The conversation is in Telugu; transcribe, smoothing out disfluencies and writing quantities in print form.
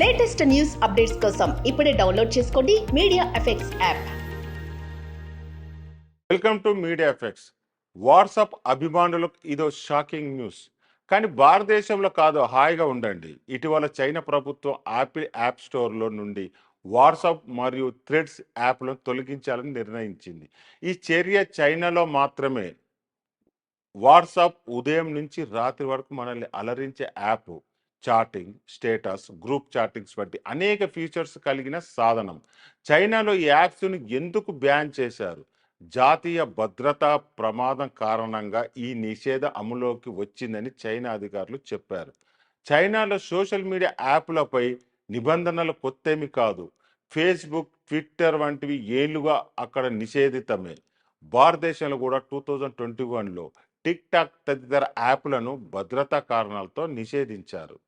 లేటెస్ట్ న్యూస్ అప్డేట్స్ కోసం ఇప్పుడే డౌన్లోడ్ చేసుకోండి media effects app. Welcome to media effects. WhatsApp అభిమానులకు ఇదో షాకింగ్ న్యూస్. కానీ భారతదేశంలో కాదు, హాయిగా ఉండండి. ఇటీవల చైనా ప్రభుత్వం యాపిల్ యాప్ స్టోర్లో నుండి వాట్సాప్ మరియు థ్రెడ్స్ యాప్లను తొలగించాలని నిర్ణయించింది. ఈ చర్య చైనాలో మాత్రమే. వాట్సాప్ ఉదయం నుంచి రాత్రి వరకు మనల్ని అలరించే app. Chatting, status, group chattings వంటి అనేక ఫీచర్స్ కలిగిన సాధనం. చైనాలో ఈ యాప్స్ను ఎందుకు బ్యాన్ చేశారు? జాతీయ భద్రతా ప్రమాదం కారణంగా ఈ నిషేధం అమలులోకి వచ్చిందని చైనా అధికారులు చెప్పారు. చైనాలో సోషల్ మీడియా యాప్లపై నిబంధనలు కొత్తేమి కాదు. ఫేస్బుక్, ట్విట్టర్ వంటివి ఏళ్లుగా అక్కడ నిషేధితమే. భారతదేశంలో కూడా 2021లో టిక్ టాక్ తదితర యాప్లను భద్రతా కారణాలతో నిషేధించారు.